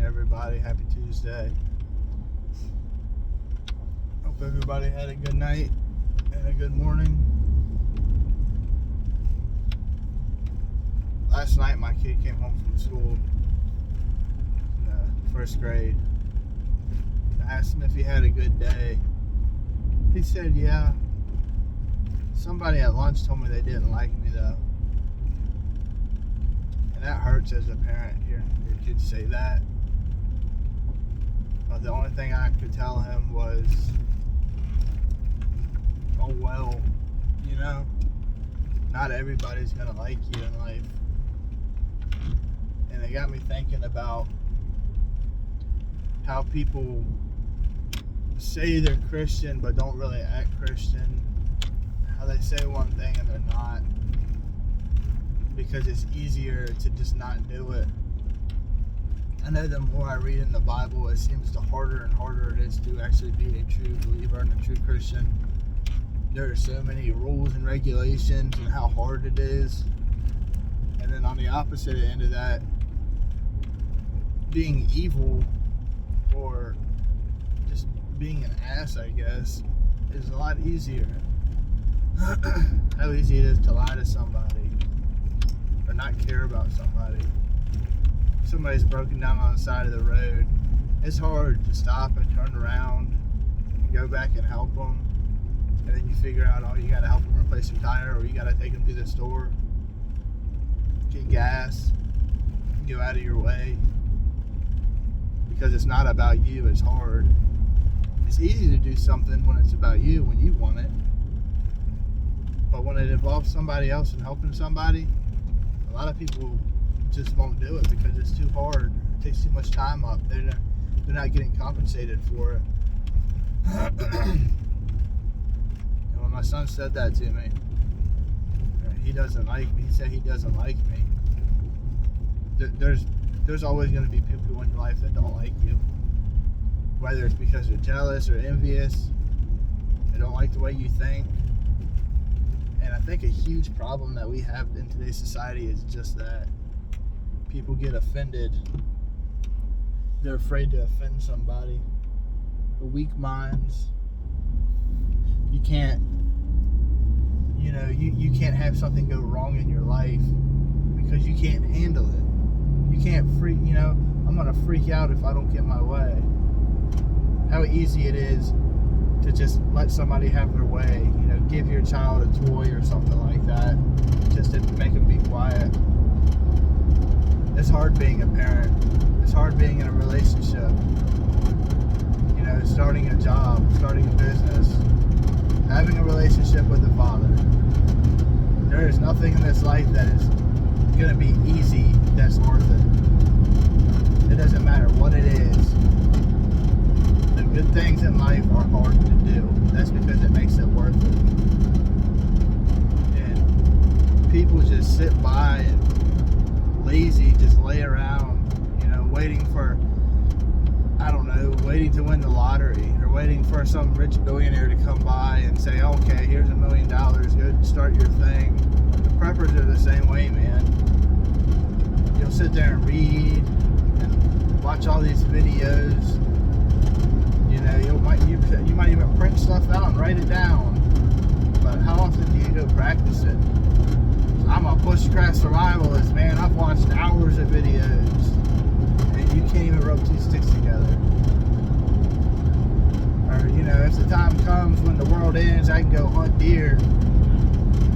everybody. Happy Tuesday. Hope everybody had a good night and a good morning. Last night my kid came home from school in the first grade. I asked him if he had a good day. He said, yeah. Somebody at lunch told me they didn't like me though. And that hurts as a parent, hearing your kids say that. But the only thing I could tell him was, oh well, you know, not everybody's gonna like you in life. And it got me thinking about how people say they're Christian but don't really act Christian. How they say one thing and they're not, because it's easier to just not do it. I know the more I read in the Bible, it seems the harder and harder it is to actually be a true believer and a true Christian. There are so many rules and regulations and how hard it is. And then on the opposite end of that, being evil or just being an ass, I guess, is a lot easier. How easy it is to lie to somebody or not care about somebody. If somebody's broken down on the side of the road, it's hard to stop and turn around and go back and help them. And then you figure out, oh, you got to help them replace their tire, or you got to take them to the store, get gas, go out of your way. Because it's not about you, it's hard. It's easy to do something when it's about you, when you want it. But when it involves somebody else and helping somebody, a lot of people just won't do it because it's too hard. It takes too much time up. They're not getting compensated for it. And when my son said that to me, he doesn't like me. He said he doesn't like me. There's always going to be people in your life that don't like you. Whether it's because they're jealous or envious, they don't like the way you think. And I think a huge problem that we have in today's society is just that. People get offended. They're afraid to offend somebody. The weak minds. You can't, you can't have something go wrong in your life because you can't handle it. You can't I'm going to freak out if I don't get my way. How easy it is to just let somebody have their way, give your child a toy or something like that, just to make them be quiet. It's hard being a parent. It's hard being in a relationship. Starting a job, starting a business, having a relationship with the Father. There is nothing in this life that is going to be easy that's worth it. It doesn't matter what it is. The good things in life are hard to do. That's because it makes it worth it. And people just sit by and lazy, just lay around, waiting to win the lottery, or waiting for some rich billionaire to come by and say, okay, here's $1 million, go start your thing. The preppers are the same way, man. You'll sit there and read and watch all these videos. You might even print stuff out and write it down. But how often do you go practice it? I'm a bushcraft survivalist, man. I've watched hours of videos, and you can't even rub two sticks together. Or, if the time comes when the world ends, I can go hunt deer.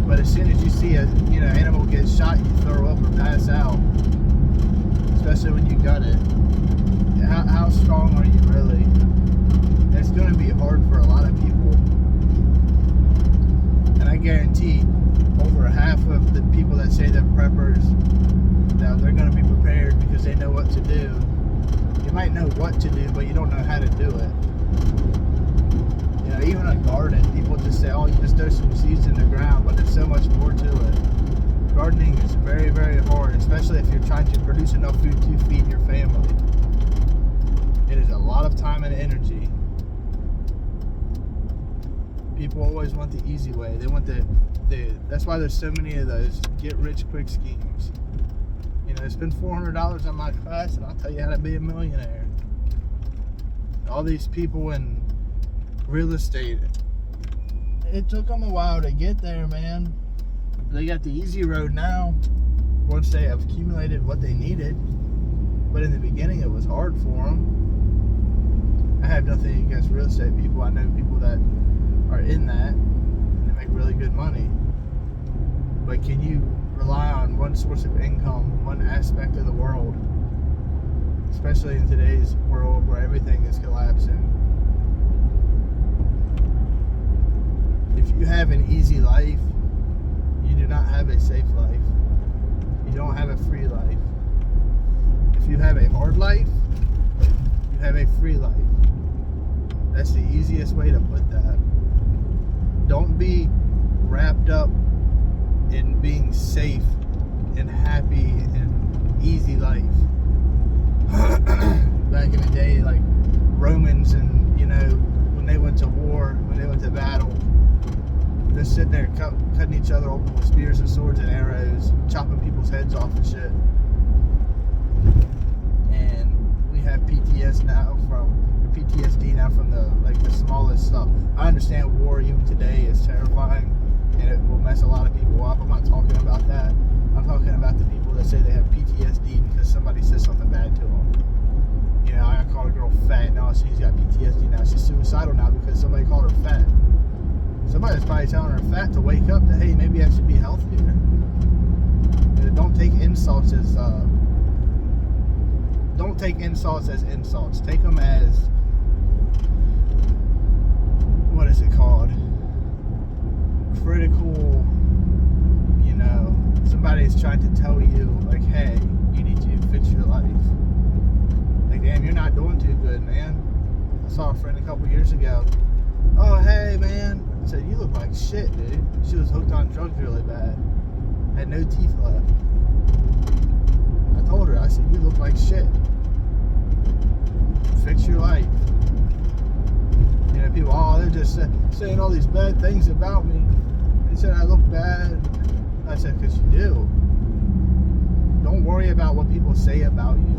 But as soon as you see a, animal get shot, you throw up or pass out. Especially when you gut it. How strong are you really? It's going to be hard for a lot of people. And I guarantee over half of the people that say they're preppers, that they're going to be prepared because they know what to do. You might know what to do, but you don't know how to do it. Even a garden, people just say, oh, you just throw some seeds in the ground, but there's so much more to it. Gardening is very, very hard, especially if you're trying to produce enough food to feed your family. It is a lot of time and energy. People always want the easy way. They want that's why there's so many of those get-rich-quick schemes. spend $400 on my class and I'll tell you how to be a millionaire. All these people in real estate, it took them a while to get there, man. They got the easy road now once they have accumulated what they needed. But in the beginning, it was hard for them. I have nothing against real estate people. I know people that are in that and they make really good money. But can you rely on one source of income, one aspect of the world, especially in today's world where everything is collapsing? If you have an easy life, you do not have a safe life. You don't have a free life. If you have a hard life, you have a free life. That's the easiest way to put that. Don't be wrapped up in being safe and happy and easy life. Back in the day, like Romans and, when they went to war, when they went to battle, they're sitting there cutting each other open with spears and swords and arrows, chopping people's heads off and shit. And we have PTSD now from the smallest stuff. I understand war even today is terrifying and it will mess a lot of people up. I'm not talking about that. I'm talking about the people that say they have PTSD because somebody says something bad to them. I called a girl fat. No, she's got PTSD now. She's suicidal now because somebody called her fat. Somebody's probably telling her fat to wake up to, hey, maybe I should be healthier. Don't take insults as insults. Take them as, what is it called? Critical. Somebody's trying to tell you, like, hey, you need to fix your life. Like, damn, you're not doing too good, man. I saw a friend a couple years ago. Oh, hey, man. I said, you look like shit, dude. She was hooked on drugs really bad. Had no teeth left. I told her, I said, you look like shit. Fix your life. People, they're just saying all these bad things about me. They said I look bad. I said, because you do. Don't worry about what people say about you.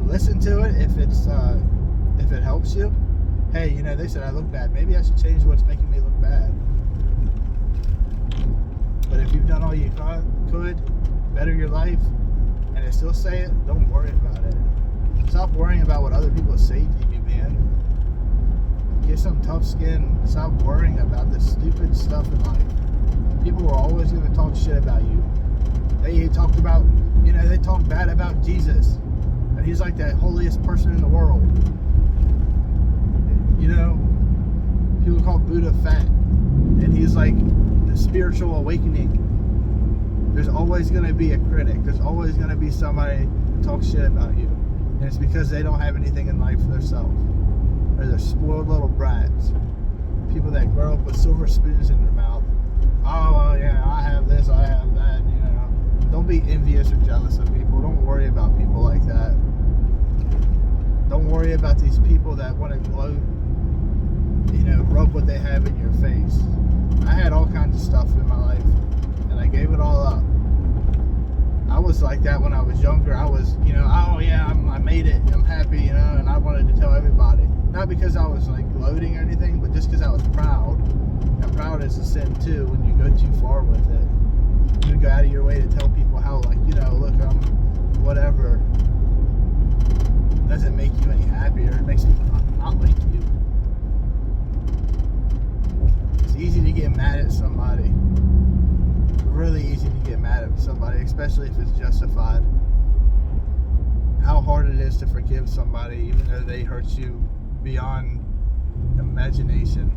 Listen to it if it helps you. Hey, they said I look bad. Maybe I should change what's making me look bad. But if you've done all you could, better your life, and they still say it, don't worry about it. Stop worrying about what other people say to you, man. Get some tough skin. Stop worrying about the stupid stuff in life. People are always going to talk shit about you. They talked about, they talk bad about Jesus. And he's like the holiest person in the world. People call Buddha fat. And he's like the spiritual awakening. There's always going to be a critic. There's always going to be somebody who talks shit about you. And it's because they don't have anything in life for themselves. Or they're spoiled little brats. People that grow up with silver spoons in their mouth. Oh, well, yeah, I have this, I have that, Don't be envious or jealous of people. Don't worry about people like that. Don't worry about these people that want to gloat, rub what they have in your face. I had all kinds of stuff in my life, and I gave it all up. I was like that when I was younger. I was, oh yeah, I made it, I'm happy, and I wanted to tell everybody. Not because I was like gloating or anything, but just because I was proud. And proud is a sin too when you go too far with it. You go out of your way to tell people how, like, look, I'm whatever. It doesn't make you any happier. It makes people not like you. It's easy to get mad at somebody. Really easy to get mad at somebody, especially if it's justified. How hard it is to forgive somebody even though they hurt you beyond imagination.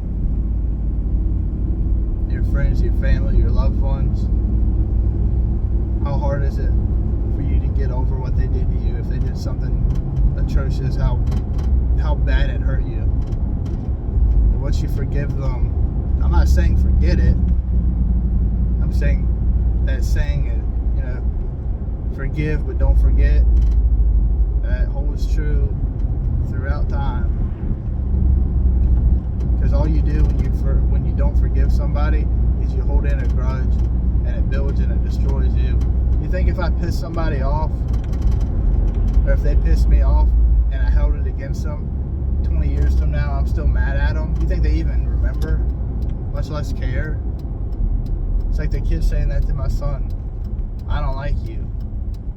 Your friends, your family, your loved ones. How hard is it for you to get over what they did to you if they did something atrocious? How bad it hurt you. And once you forgive them, I'm not saying forget it. I'm saying that saying, forgive but don't forget. That holds true throughout time. Because all you do when you don't forgive somebody is you hold in a grudge, and it builds and it destroys you. You think if I piss somebody off, or if they piss me off and I held it against them 20 years from now, I'm still mad at them? You think they even remember, much less care? It's like the kid saying that to my son. I don't like you.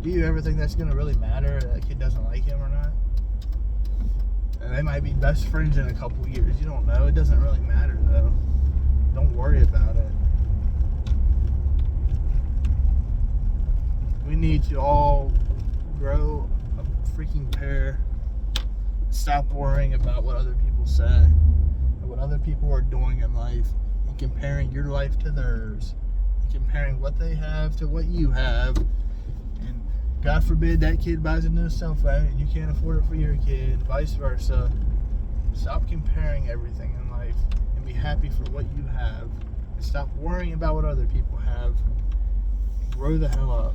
Do you ever think that's going to really matter, that kid doesn't like him or not? And they might be best friends in a couple years. You don't know. It doesn't really matter, though. Don't worry about it. We need to all grow a freaking pair. Stop worrying about what other people say and what other people are doing in life and comparing your life to theirs and comparing what they have to what you have. And God forbid that kid buys a new cell phone and you can't afford it for your kid, vice versa. Stop comparing everything in life and be happy for what you have. And stop worrying about what other people have. And grow the hell up.